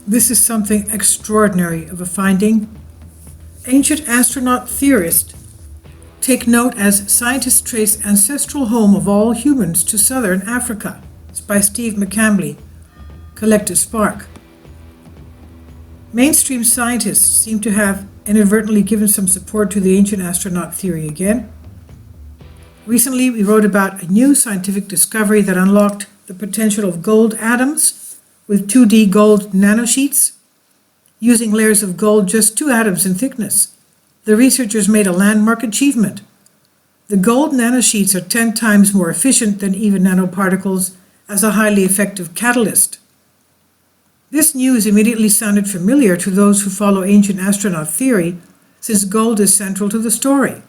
This is something extraordinary of a finding. Ancient astronaut theorists take note as scientists trace ancestral home of all humans to southern Africa. It's by Steve McCambly, Collective Spark. Mainstream scientists seem to have inadvertently given some support to the ancient astronaut theory again. Recently, we wrote about a new scientific discovery that unlocked the potential of gold atoms with 2D gold nanosheets. Using layers of gold just 2 atoms in thickness, the researchers made a landmark achievement. The gold nanosheets are 10 times more efficient than even nanoparticles as a highly effective catalyst. This news immediately sounded familiar to those who follow ancient astronaut theory, since gold is central to the story.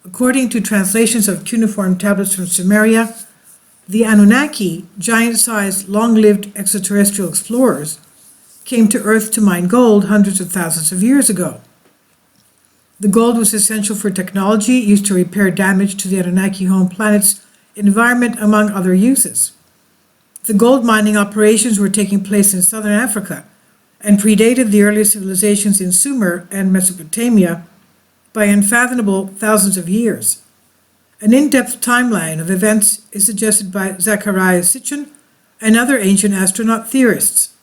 According to translations of cuneiform tablets from Sumeria, the Anunnaki, giant-sized, long-lived extraterrestrial explorers, came to Earth to mine gold hundreds of thousands of years ago. The gold was essential for technology used to repair damage to the Anunnaki home planet's environment, among other uses. The gold mining operations were taking place in southern Africa and predated the earliest civilizations in Sumer and Mesopotamia by unfathomable thousands of years. An in-depth timeline of events is suggested by Zecharia Sitchin and other ancient astronaut theorists.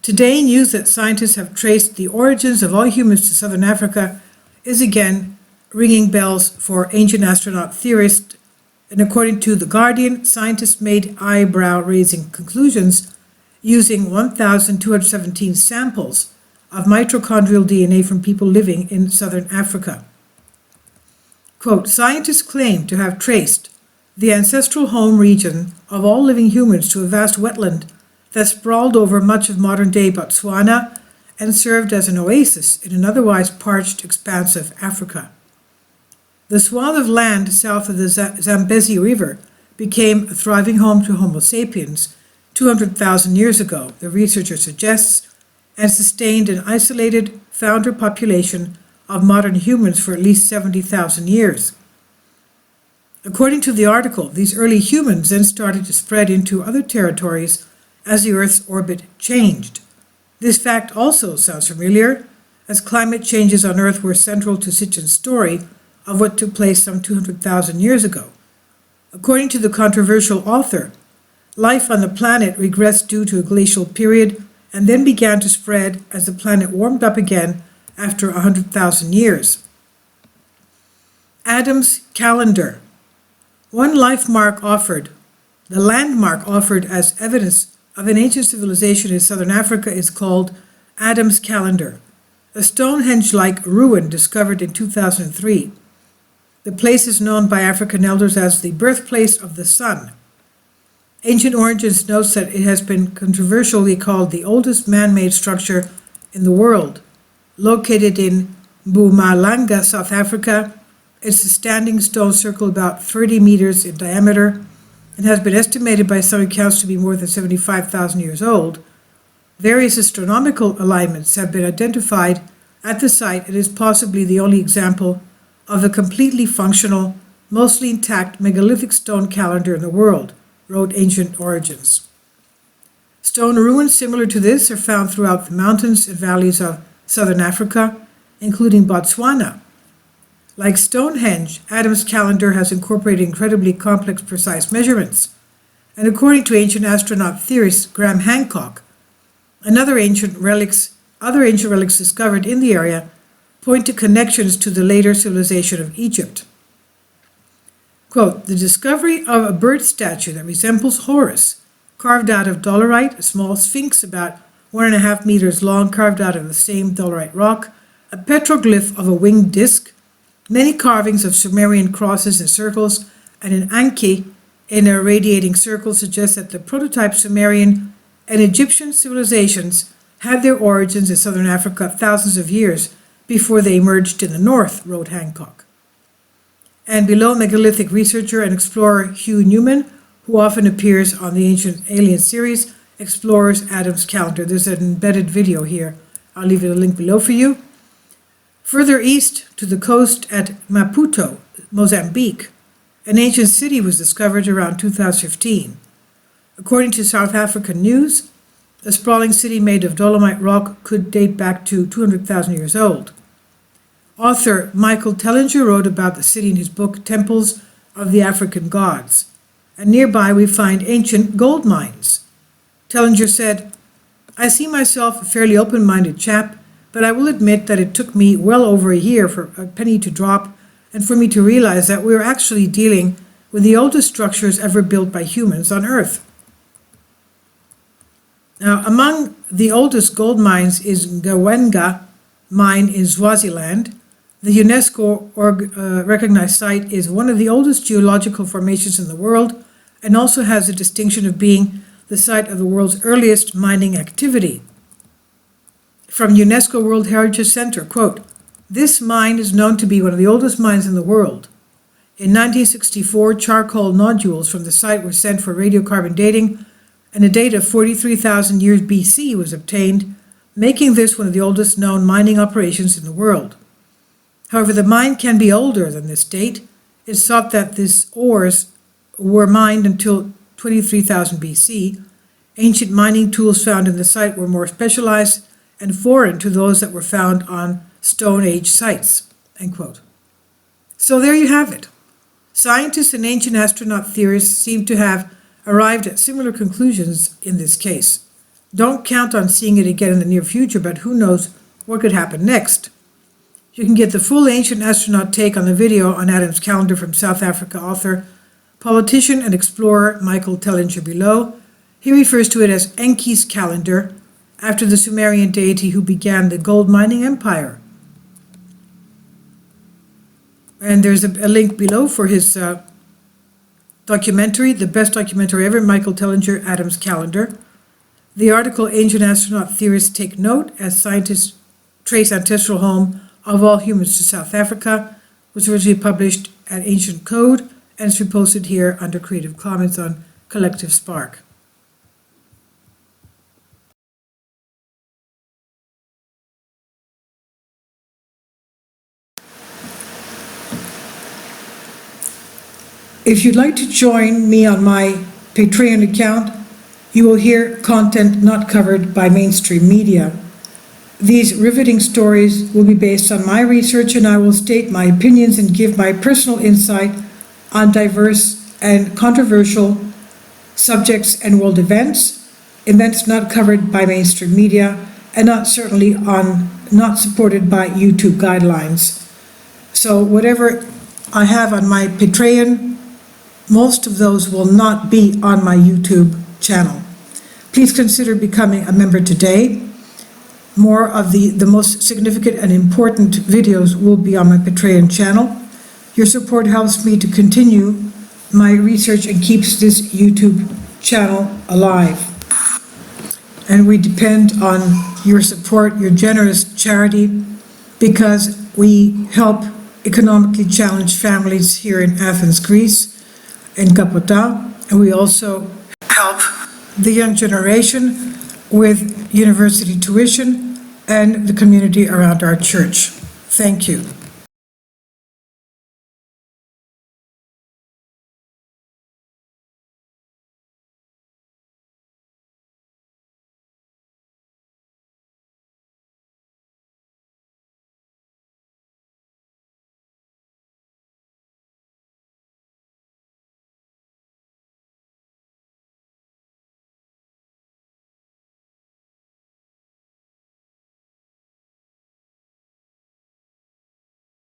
Today, news that scientists have traced the origins of all humans to southern Africa is again ringing bells for ancient astronaut theorists, and according to The Guardian, scientists made eyebrow-raising conclusions using 1,217 samples of mitochondrial DNA from people living in southern Africa. Quote, scientists claim to have traced the ancestral home region of all living humans to a vast wetland that sprawled over much of modern-day Botswana and served as an oasis in an otherwise parched expanse of Africa. The swath of land south of the Zambezi River became a thriving home to Homo sapiens 200,000 years ago, the researcher suggests, and sustained an isolated founder population of modern humans for at least 70,000 years. According to the article, these early humans then started to spread into other territories as the Earth's orbit changed. This fact also sounds familiar, as climate changes on Earth were central to Sitchin's story of what took place some 200,000 years ago. According to the controversial author, life on the planet regressed due to a glacial period and then began to spread as the planet warmed up again after 100,000 years. Adam's calendar. One landmark offered as evidence of an ancient civilization in southern Africa is called Adam's calendar, a Stonehenge-like ruin discovered in 2003. The place is known by African elders as the birthplace of the sun. Ancient Origins notes that it has been controversially called the oldest man-made structure in the world. Located in Mpumalanga, South Africa, it's a standing stone circle about 30 meters in diameter and has been estimated by some accounts to be more than 75,000 years old. Various astronomical alignments have been identified at the site. It is possibly the only example of a completely functional, mostly intact megalithic stone calendar in the world, wrote Ancient Origins. Stone ruins similar to this are found throughout the mountains and valleys of southern Africa, including Botswana. Like Stonehenge, Adam's calendar has incorporated incredibly complex, precise measurements. And according to ancient astronaut theorist Graham Hancock, other ancient relics discovered in the area point to connections to the later civilization of Egypt. Quote, the discovery of a bird statue that resembles Horus, carved out of dolerite, a small sphinx about 1.5 meters long, carved out of the same dolerite rock, a petroglyph of a winged disc, many carvings of Sumerian crosses and circles, and an Anki in a radiating circle suggest that the prototype Sumerian and Egyptian civilizations had their origins in southern Africa thousands of years before they emerged in the north, wrote Hancock. And below, megalithic researcher and explorer Hugh Newman, who often appears on the Ancient Alien series, explores Adam's calendar. There's an embedded video here. I'll leave a link below for you. Further east to the coast at Maputo, Mozambique, an ancient city was discovered around 2015. According to South African news, The sprawling city made of dolomite rock could date back to 200,000 years old. Author Michael Tellinger wrote about the city in his book Temples of the African Gods, and nearby we find ancient gold mines. Tellinger said, "I see myself a fairly open-minded chap, but I will admit that it took me well over a year for a penny to drop and for me to realize that we are actually dealing with the oldest structures ever built by humans on Earth." Now, among the oldest gold mines is Gawenga mine in Swaziland. The UNESCO recognized site is one of the oldest geological formations in the world and also has the distinction of being the site of the world's earliest mining activity. From UNESCO World Heritage Center, quote, "This mine is known to be one of the oldest mines in the world. In 1964, charcoal nodules from the site were sent for radiocarbon dating, and a date of 43,000 years BC was obtained, making this one of the oldest known mining operations in the world. However, the mine can be older than this date. It's thought that these ores were mined until 23,000 BC. Ancient mining tools found in the site were more specialized and foreign to those that were found on Stone Age sites," end quote. So there you have it. Scientists and ancient astronaut theorists seem to have arrived at similar conclusions in this case. Don't count on seeing it again in the near future, but who knows what could happen next. You can get the full ancient astronaut take on the video on Adam's calendar from South Africa author, politician and explorer Michael Tellinger below. He refers to it as Enki's calendar, after the Sumerian deity who began the gold mining empire. And there's a link below for his documentary, the best documentary ever, Michael Tellinger, Adam's Calendar. The article, Ancient Astronaut Theorists Take Note as Scientists Trace Ancestral Home of All Humans to South Africa, was originally published at Ancient Code and is reposted here under Creative Commons on Collective Spark. If you'd like to join me on my Patreon account, you will hear content not covered by mainstream media. These riveting stories will be based on my research, and I will state my opinions and give my personal insight on diverse and controversial subjects and world events not covered by mainstream media, and not supported by YouTube guidelines. So whatever I have on my Patreon, most of those will not be on my YouTube channel. Please consider becoming a member today. More of the most significant and important videos will be on my Patreon channel. Your support helps me to continue my research and keeps this YouTube channel alive. And we depend on your support, your generous charity, because we help economically challenged families here in Athens, Greece, in Kapota, and we also help the young generation with university tuition and the community around our church. Thank you.